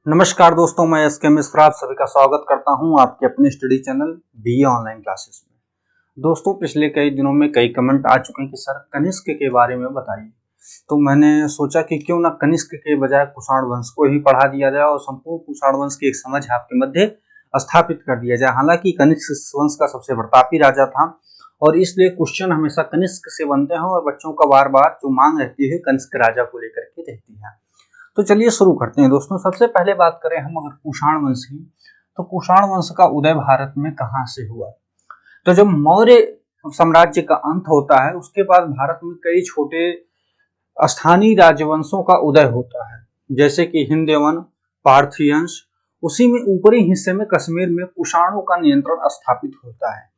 नमस्कार दोस्तों, मैं एस के मिश्रा आप सभी का स्वागत करता हूं आपके अपने study channel BA online classes में। दोस्तों, पिछले कई दिनों में कई कमेंट आ चुके हैं कि सर कनिष्क के बारे में बताइए। तो मैंने सोचा कि क्यों ना कनिष्क के बजाय कुषाण वंश को ही पढ़ा दिया जाए और संपूर्ण कुषाण वंश की एक समझ आपके मध्य स्थापित कर दिया जाए। हालांकि कनिष्क वंश का सबसे प्रतापी राजा था और इसलिए क्वेश्चन हमेशा कनिष्क से बनते हैं और बच्चों का बार बार जो मांग रहती है कनिष्क राजा को लेकर के रहती है। तो चलिए शुरू करते हैं दोस्तों। सबसे पहले बात करें हम अगर कुषाण वंश की, तो कुषाण वंश का उदय भारत में कहां से हुआ? तो जब मौर्य साम्राज्य का अंत होता है उसके बाद भारत में कई छोटे स्थानीय राजवंशों का उदय होता है, जैसे कि हिंदयवन, पार्थियंस। उसी में ऊपरी हिस्से में कश्मीर में कुषाणों का नियंत्रण स्थापित होता है।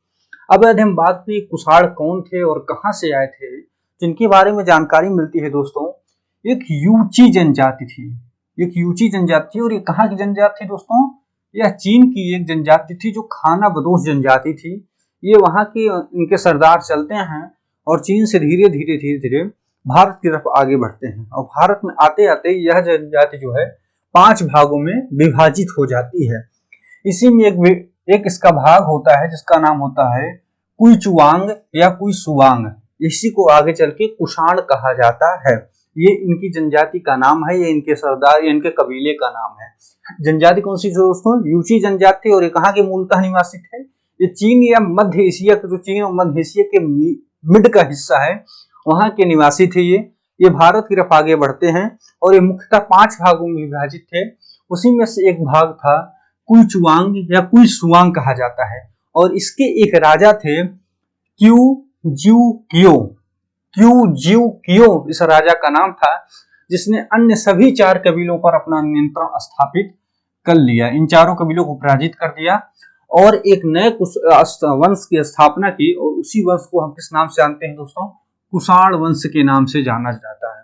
अब यदि हम बात करें कुषाण कौन थे और कहां से आए थे, जिनके बारे में जानकारी मिलती है दोस्तों, एक यूची जनजाति थी। एक यूची जनजाति थी और ये कहाँ की जनजाति थी दोस्तों? यह चीन की एक जनजाति थी जो खाना बदोश जनजाति थी। ये वहाँ के इनके सरदार चलते हैं और चीन से धीरे धीरे भारत की तरफ आगे बढ़ते हैं और भारत में आते आते यह जनजाति जो है 5 भागों में विभाजित हो जाती है। इसी में एक इसका भाग होता है जिसका नाम होता है कुइचुवांग या कुइसुवांग। इसी को आगे चल के कुषाण कहा जाता है। ये इनकी जनजाति का नाम है, ये इनके सरदार, ये इनके कबीले का नाम है। जनजाति कौन सी दोस्तों? यूची जनजाति। और ये कहाँ के मूलतः निवासी थे? ये चीन या मध्य एशिया के, जो चीन और मध्य एशिया के मिड का हिस्सा है वहां के निवासी थे। ये भारत की तरफ आगे बढ़ते हैं और ये मुख्यतः 5 भागों में विभाजित थे। उसी में से एक भाग था कुइचुवांग या कुइसुवांग कहा जाता है और इसके एक राजा थे क्यूजियो इस राजा का नाम था, जिसने अन्य सभी 4 कबीलों पर अपना नियंत्रण स्थापित कर लिया। इन चारों कबीलों को पराजित कर दिया और एक नए वंश की स्थापना की और उसी वंश को हम किस नाम से जानते हैं दोस्तों? कुषाण वंश के नाम से जाना जाता है।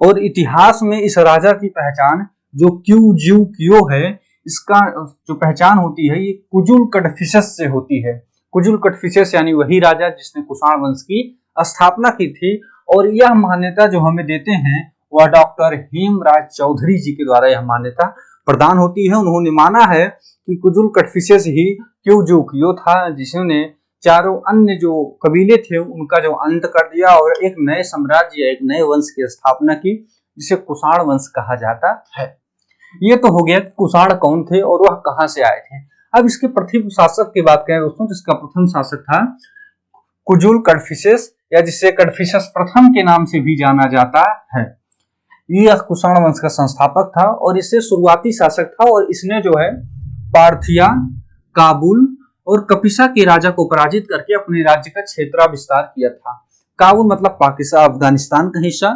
और इतिहास में इस राजा की पहचान जो क्यूजियो है, इसका जो पहचान होती है ये कुजुल कटफिशस से होती है। कुजुल कटफिशस यानी वही राजा जिसने कुषाण वंश की स्थापना की थी। और यह मान्यता जो हमें देते हैं वह डॉक्टर हेमराज चौधरी जी के द्वारा यह मान्यता प्रदान होती है। उन्होंने माना है कि कुजुल कटफिशस ही क्यूजियो था जिसने चारों अन्य जो कबीले थे उनका जो अंत कर दिया और एक नए साम्राज्य, एक नए वंश की स्थापना की जिसे कुषाण वंश कहा जाता है। ये तो हो गया कुषाण कौन थे और वह कहां से आए थे। अब इसके प्रथम शासक की बात करें दोस्तों, जिसका प्रथम शासक था कुजुल कटफिशस या जिसे कटफिशस प्रथम के नाम से भी जाना जाता है। यह कुषाण वंश का संस्थापक था और इससे शुरुआती शासक था और इसने जो है पार्थिया, काबुल और कपिसा के राजा को पराजित करके अपने राज्य का क्षेत्र विस्तार किया था। काबुल मतलब पाकिस्तान, अफगानिस्तान का हिस्सा।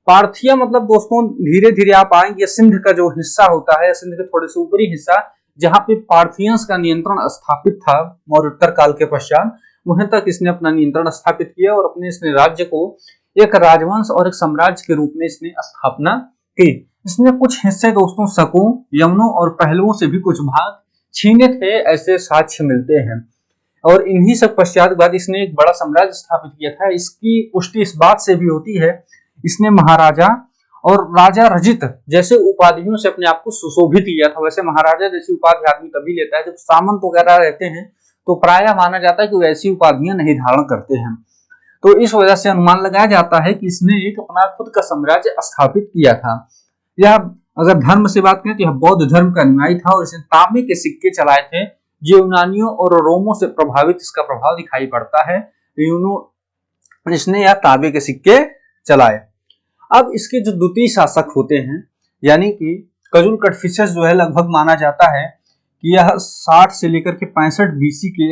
पार्थिया मतलब दोस्तों धीरे धीरे आप आएंगे सिंध का जो हिस्सा होता है, सिंध के थोड़े से ऊपरी हिस्सा जहां पे पार्थियंस का नियंत्रण स्थापित था मौर्योत्तर काल के पश्चात, वहां तक इसने अपना नियंत्रण स्थापित किया और अपने इसने राज्य को एक राजवंश और एक साम्राज्य के रूप में इसने स्थापना की। इसने कुछ हिस्से दोस्तों शकों, यवनों और पहलुओं से भी कुछ भाग छीने थे, ऐसे साक्ष्य मिलते हैं। और इन्हीं सब पश्चात बाद इसने एक बड़ा साम्राज्य स्थापित किया था। इसकी पुष्टि इस बात से भी होती है इसने महाराजा और राजा रजित जैसे उपाधियों से अपने आप को सुशोभित किया था। वैसे महाराजा जैसी उपाधि आदमी तभी लेता है जब सामंत वगैरह रहते हैं, तो प्रायः माना जाता है कि वैसी उपाधियां नहीं धारण करते हैं। तो इस वजह से अनुमान लगाया जाता है कि इसने एक अपना खुद का साम्राज्य स्थापित किया था। यह अगर धर्म से बात करें तो यह बौद्ध धर्म का अनुयायी था और इसने तांबे के सिक्के चलाए थे। जो यूनानियों और रोमों से प्रभावित इसका प्रभाव दिखाई पड़ता है। इसने यह तांबे के सिक्के चलाए। अब इसके जो द्वितीय शासक होते हैं यानी कि कुजुल कटफिशस जो है, लगभग माना जाता है कि यह 60 से लेकर के 65 बीसी के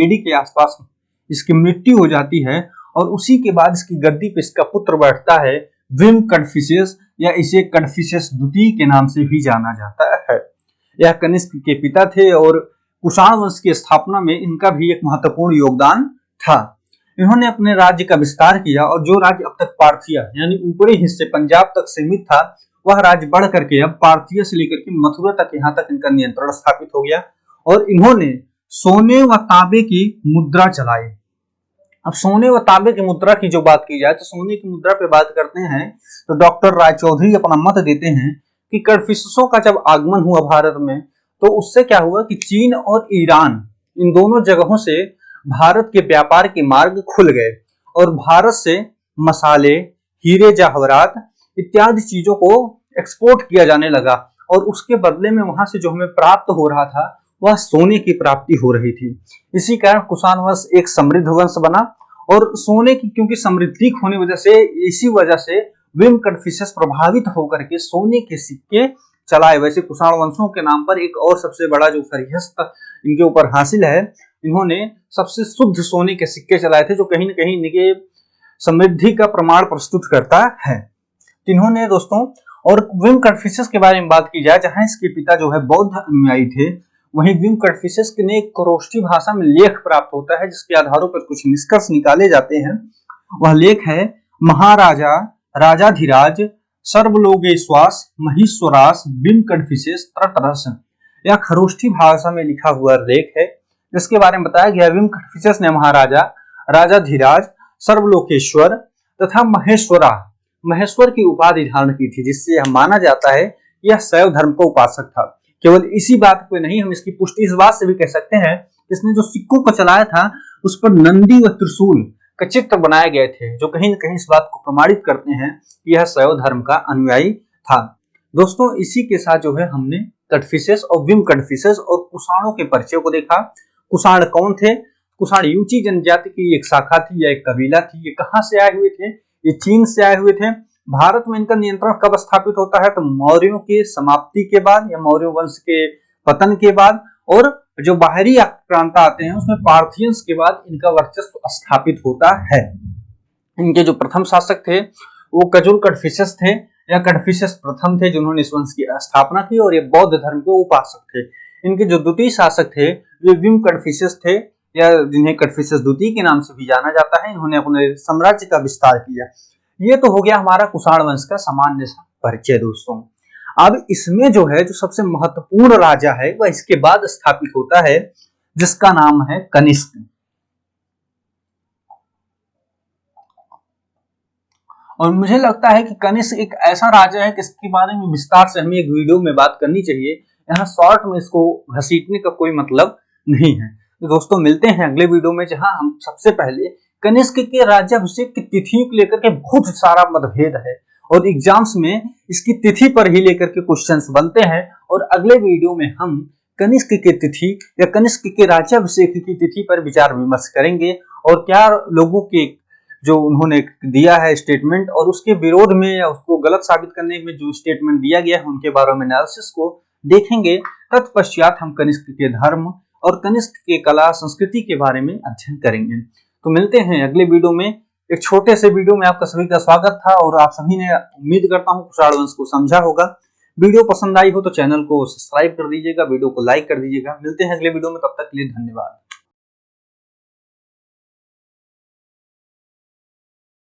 एडी के आसपास इसकी मृत्यु हो जाती है और उसी के बाद इसकी गद्दी पे इसका पुत्र बैठता है विम कटफिशस या इसे कटफिशस द्वितीय के नाम से भी जाना जाता है। यह कनिष्क के पिता थे और कुषाण वंश की स्थापना में इनका भी एक महत्वपूर्ण योगदान था। इन्होंने अपने राज्य का विस्तार किया और जो राज्य अब तक पार्थिया यानी ऊपरी हिस्से पंजाब तक सीमित था, वह राज्य बढ़ करके अब पार्थिया से लेकर के मथुरा तक यहाँ तक इनका नियंत्रण स्थापित हो गया। और इन्होंने सोने व तांबे की मुद्रा चलाई। अब सोने व तांबे की मुद्रा की जो बात की जाए तो सोने की मुद्रा पे बात करते हैं तो डॉक्टर रायचौधरी अपना मत देते हैं कि कन्फ्यूशियसों का जब आगमन हुआ भारत में, तो उससे क्या हुआ कि चीन और ईरान इन दोनों जगहों से भारत के व्यापार के मार्ग खुल गए और भारत से मसाले, हीरे जवाहरात इत्यादि चीजों को एक्सपोर्ट किया जाने लगा और उसके बदले में वहां से जो हमें प्राप्त हो रहा था वह सोने की प्राप्ति हो रही थी। इसी कारण कुषाण वंश एक समृद्ध वंश बना और सोने की क्योंकि समृद्धि होने वजह से, इसी वजह से विम कन्फ्यूशियस प्रभावित होकर के सोने के सिक्के चलाए। वैसे कुषाण वंशों के नाम पर एक और सबसे बड़ा जो फरिहस्त इनके ऊपर हासिल है, इन्होंने सबसे शुद्ध सोने के सिक्के चलाए थे जो कहीं न कहीं इनके समृद्धि का प्रमाण प्रस्तुत करता है। इन्होंने दोस्तों, और विम कन्फ्यूशियस के बारे में बात की जाए, जहां इसके पिता जो है बौद्ध अनुयायी थे, वहीं विम कन्फ्यूशियस ने एक खरोष्ठी भाषा में लेख प्राप्त होता है जिसके आधारों पर कुछ निष्कर्ष निकाले जाते हैं। वह लेख है महाराजा राजाधिराज सर्वलोकेश्वास महेश्वरास विम कन्फ्यूशियस त्रटरस। यह खरोष्ठी भाषा में लिखा हुआ लेख है जिसके बारे में बताया गया विम कन्फ्यूशियस ने महाराजा राजाधिराज सर्वलोकेश्वर तथा महेश्वर की उपाधि धारण की थी, जिससे यह माना जाता है कि यह शैव धर्म का उपासक था। केवल इसी बात पे नहीं, हम इसकी पुष्टि इस बात से भी कह सकते हैं, इसने जो सिक्कों को चलाया था उस पर नंदी व त्रिशूल का चित्र बनाए गए थे जो कहीं न कहीं इस बात को प्रमाणित करते हैं कि यह शैव धर्म का अनुयायी था। दोस्तों, इसी के साथ जो है हमने कन्फ्यूशियस और विम कन्फ्यूशियस और कुषाणों के परिचय को देखा। कुषाण कौन थे? कुषाण यूची जनजाति की एक शाखा थी या एक कबीला थी। ये कहां से आए हुए थे? ये चीन से आए हुए थे। भारत में इनका नियंत्रण कब स्थापित होता है? तो मौर्यों की समाप्ति के बाद या मौर्य वंश के पतन के बाद, और जो बाहरी आक्रांता आते हैं उसमें पार्थियंस के बाद इनका वर्चस्व स्थापित होता है। इनके जो प्रथम शासक थे वो कजुल कन्फ्यूशियस थे या कन्फ्यूशियस प्रथम थे जिन्होंने इस वंश की स्थापना की और ये बौद्ध धर्म के उपासक थे। इनके जो द्वितीय शासक थे वे विम कन्फ्यूशियस थे या जिन्हें कन्फ्यूशियस द्वितीय के नाम से भी जाना जाता है। इन्होंने अपने साम्राज्य का विस्तार किया। ये तो हो गया हमारा कुषाण वंश का सामान्य सा परिचय दोस्तों। अब इसमें जो है जो सबसे महत्वपूर्ण राजा है वह इसके बाद स्थापित होता है जिसका नाम है कनिष्क। और मुझे लगता है कि कनिष्क एक ऐसा राजा है जिसके बारे में विस्तार से हमें एक वीडियो में बात करनी चाहिए। यहाँ शॉर्ट में इसको घसीटने का कोई मतलब नहीं है। तो दोस्तों, मिलते हैं अगले वीडियो में जहां हम सबसे पहले कनिष्क के राज्याभिषेक की तिथियों को लेकर के बहुत सारा मतभेद है और एग्जाम्स में इसकी तिथि पर ही लेकर के क्वेश्चंस बनते हैं। और अगले वीडियो में हम कनिष्क की तिथि या कनिष्क के राज्याभिषेक की तिथि पर विचार विमर्श करेंगे और क्या लोगों के जो उन्होंने दिया है स्टेटमेंट और उसके विरोध में या उसको गलत साबित करने में जो स्टेटमेंट दिया गया है उनके बारे में एनालिसिस को देखेंगे। तत्पश्चात हम कनिष्क के धर्म और कनिष्क के कला संस्कृति के बारे में अध्ययन करेंगे। तो मिलते हैं अगले वीडियो में। एक छोटे से वीडियो में आपका सभी का स्वागत था और आप सभी ने, उम्मीद करता हूं, कुषाण वंश को समझा होगा। वीडियो पसंद आई हो तो चैनल को सब्सक्राइब कर दीजिएगा, वीडियो को लाइक कर दीजिएगा। मिलते हैं अगले वीडियो में, तब तक के लिए धन्यवाद।